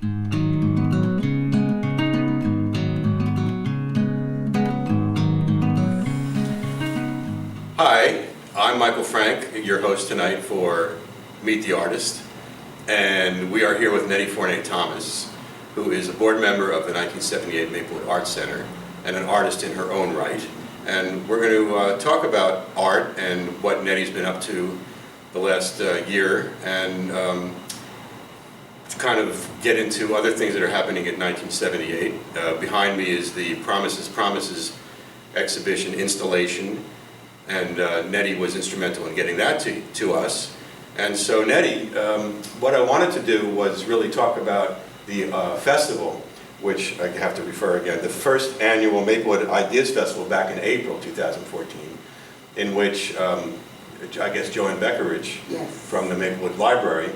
Hi, I'm Michael Frank, your host tonight for Meet the Artist, and we are here with Nette Forne Thomas, who is a board member of the 1978 Maplewood Art Center and an artist in her own right. And we're going to talk about art and what Nettie's been up to the last year, and to kind of get into other things that are happening in 1978. Behind me is the Promises exhibition installation, and Nettie was instrumental in getting that to us. And so Nettie, what I wanted to do was really talk about the festival, which I have to refer again, the first annual Maplewood Ideas Festival back in April 2014, in which I guess Joanne Beckeridge from the Maplewood Library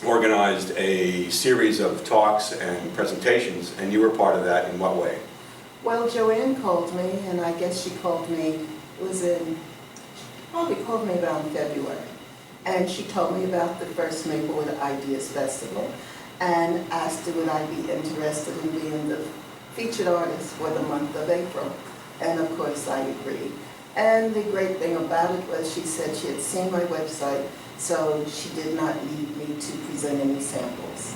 organized a series of talks and presentations, and you were part of that. In what way? Well, Joanne called me, and I guess she called me, probably called me around February. And she told me about the first Maplewood Ideas Festival and asked would I be interested in being the featured artist for the month of April. And of course I agreed. And the great thing about it was she said she had seen my website, so she did not need me to present any samples.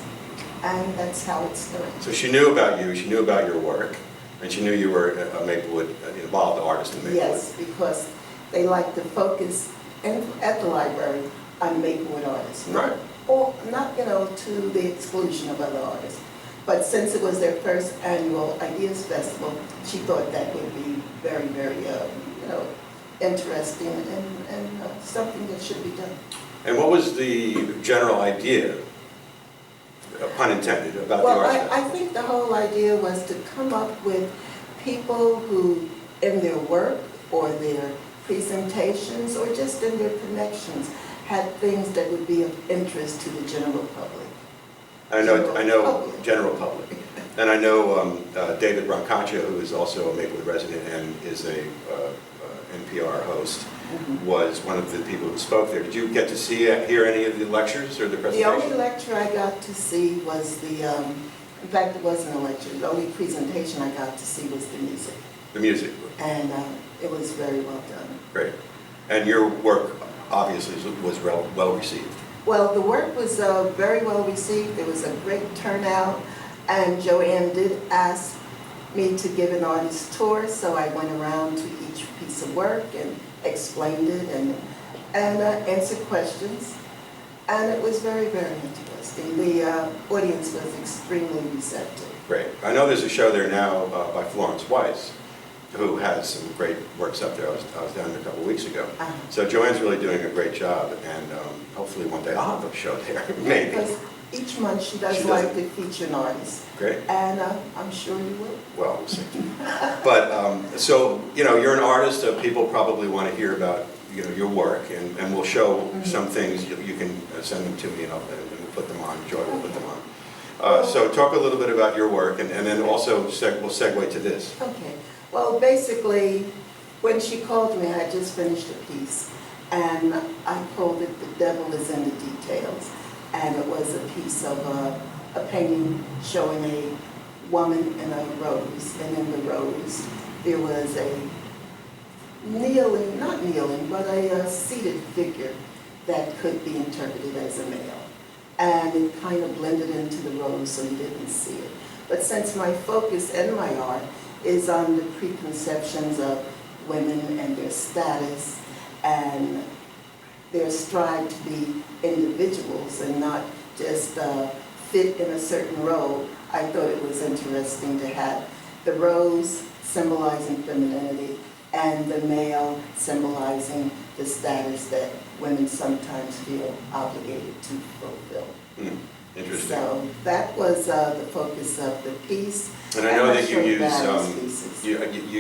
And that's how it started. So she knew about you, she knew about your work, and she knew you were a Maplewood, involved artist in Maplewood. Yes, because they like to focus at the library on Maplewood artists. Right. Or not, to the exclusion of other artists. But since it was their first annual Ideas Festival, she thought that would be very, very, interesting and something that should be done. And what was the general idea, pun intended, about the art festival? I think the whole idea was to come up with people who, in their work or their presentations or just in their connections, had things that would be of interest to the general public. I know, general public. And I know David Brancaccio, who is also a Maplewood resident and is a NPR host, was one of the people who spoke there. Did you get to hear any of the lectures or the presentations? The only lecture I got to see was in fact it wasn't a lecture, the only presentation I got to see was the music. The music. And it was very well done. Great. And your work obviously was well received. Well, the work was very well received. There was a great turnout, and Joanne did ask me to give an artist tour, so I went around to each piece of work and explained it and answered questions, and it was very, very interesting. The audience was extremely receptive. Great. I know there's a show there now by Florence Weiss, who has some great works up there. I was down there a couple of weeks ago. So Joanne's really doing a great job, and hopefully one day I'll have a show there, maybe. Because each month she does like to feature an artist. Great. And I'm sure you will. Well, we'll see. But, so, you're an artist. People probably want to hear about, your work, and we'll show some things. You can send them to me, and we'll put them on. Joy will put them on. So talk a little bit about your work, and then also we'll segue to this. Okay. Well, basically, when she called me, I just finished a piece, and I called it "The Devil is in the Details," and it was a piece of a painting showing a woman in a rose, and in the rose there was a not kneeling, but a seated figure that could be interpreted as a male, and it kind of blended into the rose, so you didn't see it. But since my focus in my art is on the preconceptions of women and their status and their strive to be individuals and not just fit in a certain role, I thought it was interesting to have the rose symbolizing femininity and the male symbolizing the status that women sometimes feel obligated to fulfill. Interesting. So that was the focus of the piece. And I know that you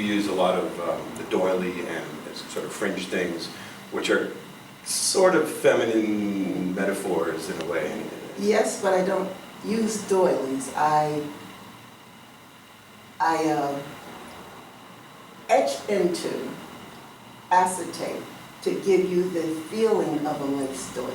use a lot of the doily and sort of fringe things, which are sort of feminine metaphors in a way. Yes, but I don't use doilies. I etch into acetate to give you the feeling of a lace doily.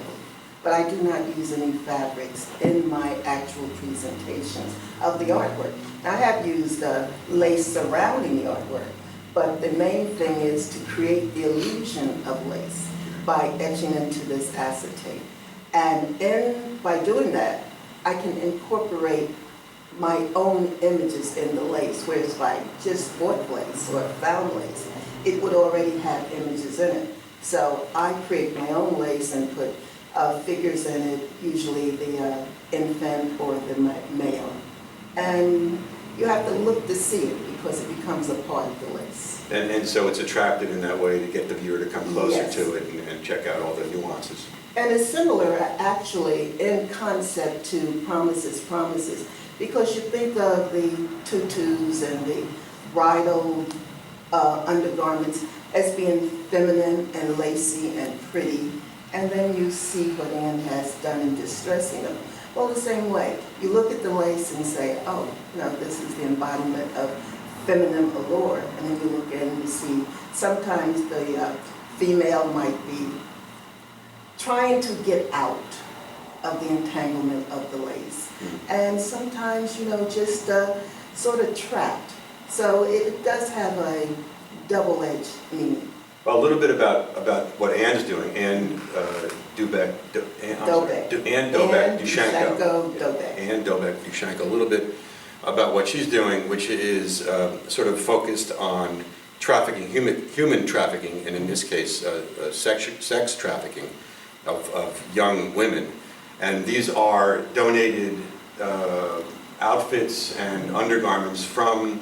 but I do not use any fabrics in my actual presentations of the artwork. Now, I have used lace surrounding the artwork, but the main thing is to create the illusion of lace by etching into this acetate. And by doing that, I can incorporate my own images in the lace, whereas if I just bought lace or found lace, it would already have images in it. So I create my own lace and put figures in it, usually the infant or the male. And you have to look to see it because it becomes a part of the lace. And so it's attractive in that way to get the viewer to come closer Yes. to it and check out all the nuances. And it's similar, actually, in concept to Promises, Promises, because you think of the tutus and the bridal undergarments as being feminine and lacy and pretty, and then you see what Anne has done in distressing them. Well, the same way, you look at the lace and say, oh, no, this is the embodiment of feminine allure, and then you look in and you see sometimes the female might be trying to get out of the entanglement of the lace. And sometimes, just sort of trapped. So it does have a double-edged meaning. Well, a little bit about what Anne's doing. Anne Dobeck Dushenko. Anne Dobeck Dushenko. A little bit about what she's doing, which is sort of focused on trafficking, human trafficking, and in this case, sex trafficking of young women. And these are donated outfits and undergarments from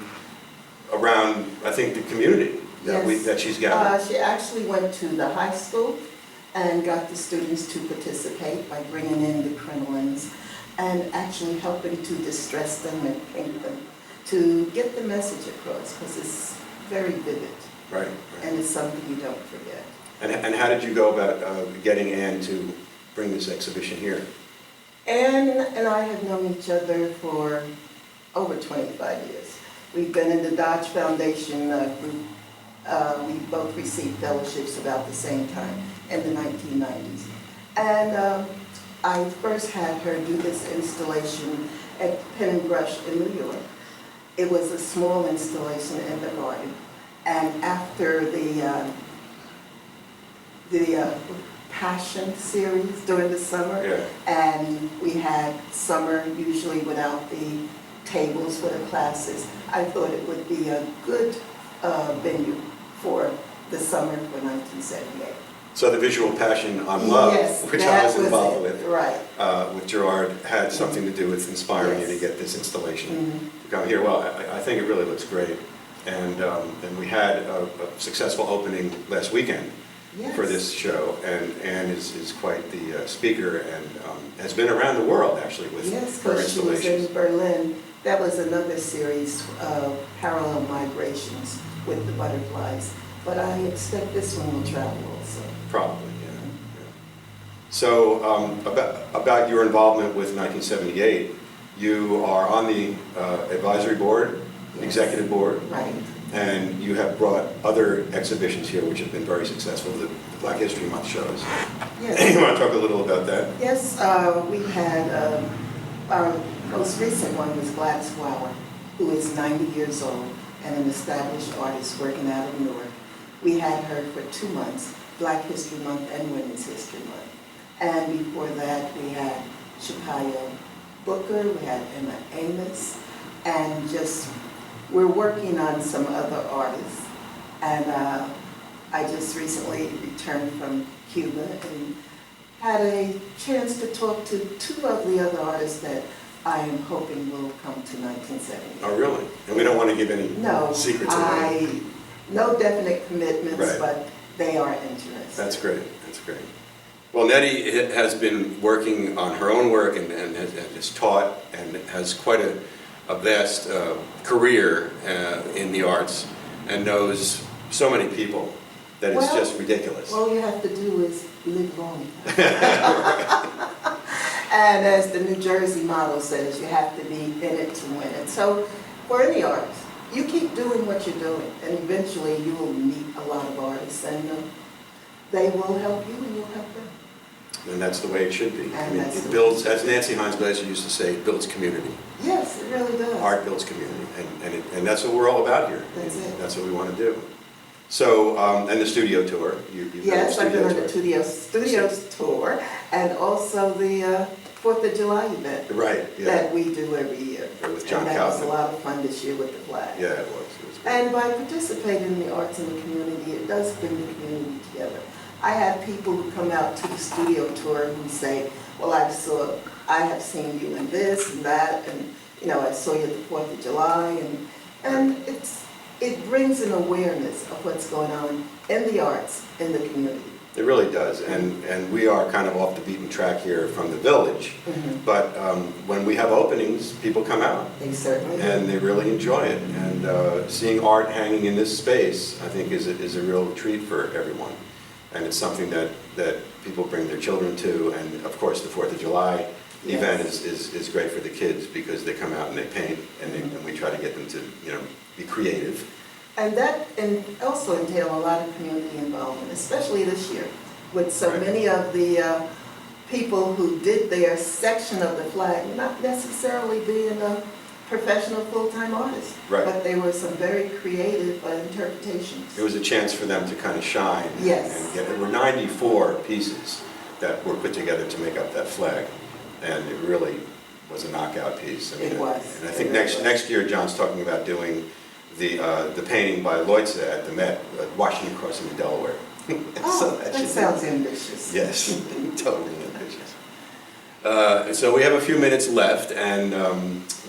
around, I think, the community that she's gathered. She actually went to the high school and got the students to participate by bringing in the crinolines and actually helping to distress them and paint them to get the message across, because it's very vivid. Right. And it's something you don't forget. And how did you go about getting Anne to bring this exhibition here? Anne and I have known each other for over 25 years. We've been in the Dodge Foundation group. We both received fellowships about the same time in the 1990s. And I first had her do this installation at Pen and Brush in New York. It was a small installation in the garden. And after the Passion series during the summer, and we had summer usually without the tables for the classes, I thought it would be a good venue for the summer for 1978. So the Visual Passion on Love, yes, which I was involved with, right. With Gerard, had something to do with inspiring you to get this installation to come here. Well, I think it really looks great. And we had a successful opening last weekend for this show, and Anne is quite the speaker and has been around the world actually with her installations. She was in Berlin. That was another series of parallel migrations with the butterflies, but I expect this one will travel also. Probably, yeah. So about your involvement with 1978, you are on the advisory board, executive board. Right. And you have brought other exhibitions here which have been very successful, the Black History Month shows. Yes. You want to talk a little about that? Yes, we had, our most recent one was Gladys Flower, who is 90 years old and an established artist working out of Newark. We had her for 2 months, Black History Month and Women's History Month. And before that, we had Shakaya Booker, we had Emma Amos, and we're working on some other artists. And I just recently returned from Cuba and had a chance to talk to 2 of the other artists that I am hoping will come to 1970. Oh, really? And we don't want to give any secrets away? No definite commitments, but they are interested. That's great. That's great. Well, Nettie has been working on her own work and has taught and has quite a vast career in the arts and knows so many people that it's just ridiculous. All you have to do is live long. And as the New Jersey model says, you have to be in it to win it. So for any artist, you keep doing what you're doing, and eventually you will meet a lot of artists, and they will help you and you'll help them. and that's the way it should be. I And mean, that's it the- builds, as Nancy Hines-Glaser used to say, it builds community. Yes, it really does. Art builds community, and that's what we're all about here. That's it. That's what we want to do. So, and the studio tour. You've done Yes, the I've been on studio the studios tour, and also the 4th of July event Right, yeah. that we do every year. Yeah, with John And that was a Kaufman. lot of fun this year with the flag. Yeah, it was. It was great. And by participating in the arts in the community, it does bring the community together. I have people who come out to the studio tour who say, well, I have seen you in this and that, and I saw you at the 4th of July, and it brings an awareness of what's going on in the arts in the community. It really does, and we are kind of off the beaten track here from the village, but when we have openings, people come out. They certainly do. And they really enjoy it, and seeing art hanging in this space, I think, is a real treat for everyone. And it's something that people bring their children to, and of course the 4th of July event is great for the kids because they come out and they paint, and we try to get them to be creative. And that also entail a lot of community involvement, especially this year, with so many of the people who did their section of the flag, not necessarily being a professional full-time artists, Right. but they were some very creative interpretations. It was a chance for them to kind of shine. Yes. And there were 94 pieces that were put together to make up that flag, and it really was a knockout piece. I mean, It was. And I think It really was. next year, John's talking about doing the painting by Leutze at the Met, Washington Crossing in Delaware. Oh, that should sounds be, ambitious. yes, totally ambitious. So we have a few minutes left, and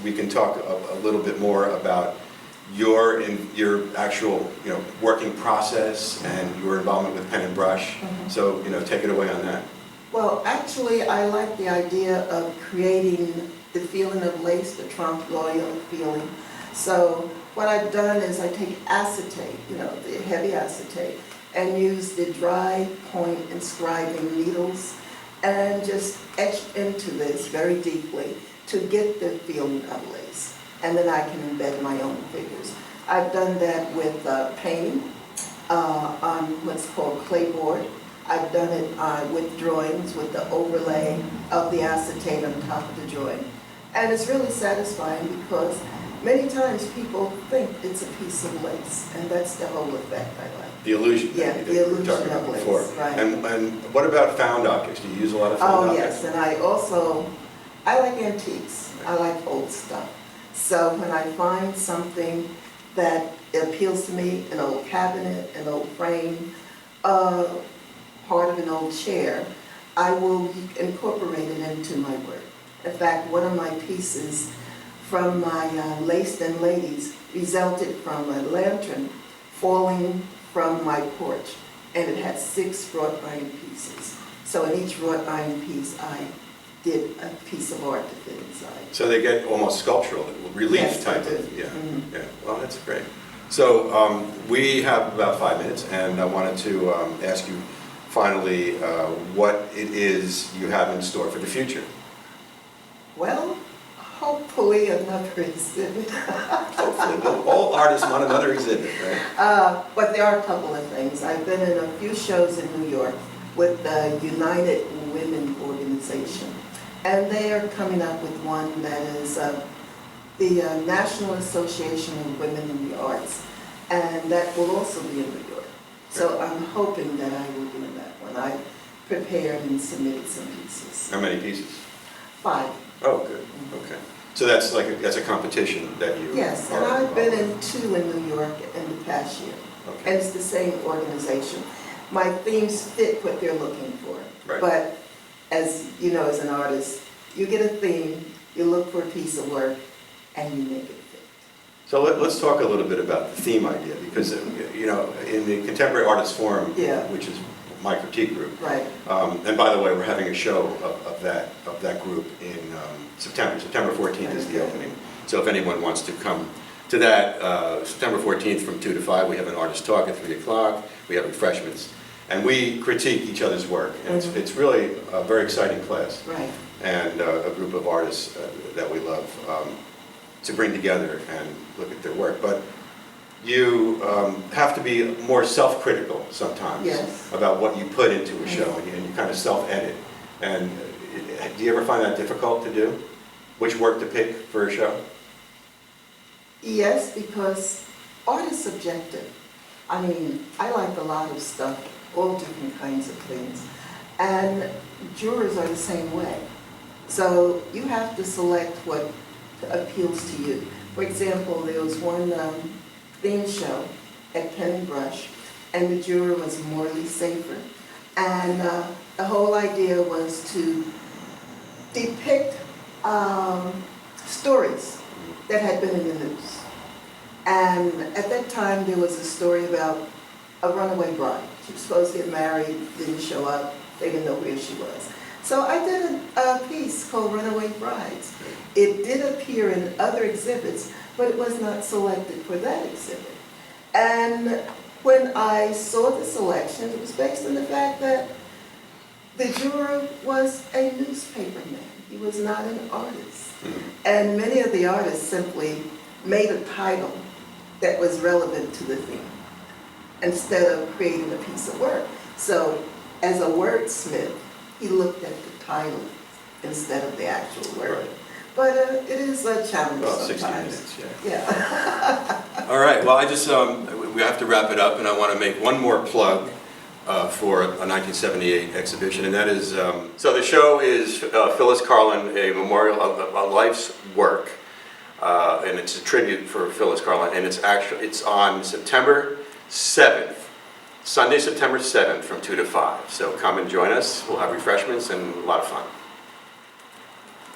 we can talk a little bit more about your actual working process and your involvement with pen and brush. So take it away on that. Well, actually, I like the idea of creating the feeling of lace, the trompe l'oeil feeling. So what I've done is I take acetate, the heavy acetate, and use the dry point inscribing needles and just etch into this very deeply to get the feeling of lace. And then I can embed my own figures. I've done that with painting on what's called clayboard. I've done it with drawings with the overlay of the acetate on top of the drawing. And it's really satisfying because many times people think it's a piece of lace, and that's the whole effect I like. The illusion. Yeah, that the you were illusion talking about of lace, before. right. And what about found objects? Do you use a lot of found Oh, objects? yes, and I like antiques. I like old stuff. So when I find something that appeals to me, an old cabinet, an old frame, part of an old chair, I will incorporate it into my work. In fact, one of my pieces from my Laced and Ladies resulted from a lantern falling from my porch, and it had 6 wrought iron pieces. So in each wrought iron piece, I did a piece of art to fit inside. So they get almost sculptural, relief Yes, type they do. of, yeah. Mhm. Yeah, well, that's great. So we have about 5 minutes, and I wanted to ask you finally what it is you have in store for the future. Well, hopefully another exhibit. Hopefully, all artists want another exhibit, right? But there are a couple of things. I've been in a few shows in New York with the United Women Organization, and they are coming up with one that is the National Association of Women in the Arts, and that will also be in New York. So I'm hoping that I will be in that one. I prepared and submitted some pieces. How many pieces? 5. Oh, good, okay. So that's a competition that you Yes, and are I've been involved in 2 in New York in the past year. with. And Okay. it's the same organization. My themes fit what they're looking for. Right. But as you know, as an artist, you get a theme, you look for a piece of work, and you make it fit. So let's talk a little bit about the theme idea, because in the Contemporary Artists Forum, Yeah. which is my critique group, Right. and by the way, we're having a show of that group in September. September 14th is the opening. So if anyone wants to come to that, September 14th from 2 to 5, we have an artist talk at 3 o'clock. We have refreshments. And we critique each other's work. And it's really a very exciting class. Right. And a group of artists that we love to bring together and look at their work. But you have to be more self-critical sometimes Yes. about what you put into a show, and you kind of self-edit. And do you ever find that difficult to do? Which work to pick for a show? Yes, because art is subjective. I mean, I like a lot of stuff, all different kinds of things. And jurors are the same way. So you have to select what appeals to you. For example, there was one theme show at Pen and Brush, and the juror was Morley Safer. And the whole idea was to depict stories that had been in the news. And at that time, there was a story about a runaway bride. She was supposed to get married, didn't show up, they didn't know where she was. So I did a piece called Runaway Brides. It did appear in other exhibits, but it was not selected for that exhibit. And when I saw the selection, it was based on the fact that the juror was a newspaper man. He was not an artist. And many of the artists simply made a title that was relevant to the theme instead of creating a piece of work. So as a wordsmith, he looked at the title instead of the actual word. Right. But it is a challenge Well, sometimes. 60 minutes, yeah. Yeah. All right, well, I just, we have to wrap it up, and I want to make one more plug for a 1978 exhibition, and that is, so the show is Phyllis Carlin, a memorial of a life's work, and it's a tribute for Phyllis Carlin, and it's on September 7th, Sunday, September 7th from 2 to 5. So come and join us. We'll have refreshments and a lot of fun.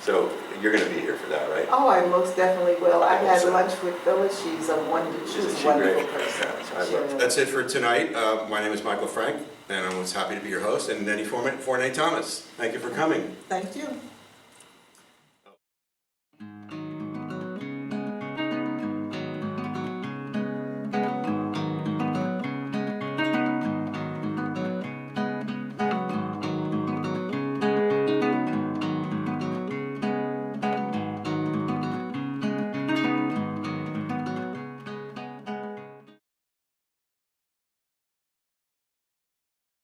So you're going to be here for that, right? Oh, I most definitely will. I had lunch with Phyllis. She's a wonderful great? person. Yeah, that's it for tonight. My name is Michael Frank, and I was happy to be your host, and Nette Forne Thomas. Thank you for coming. Thank you.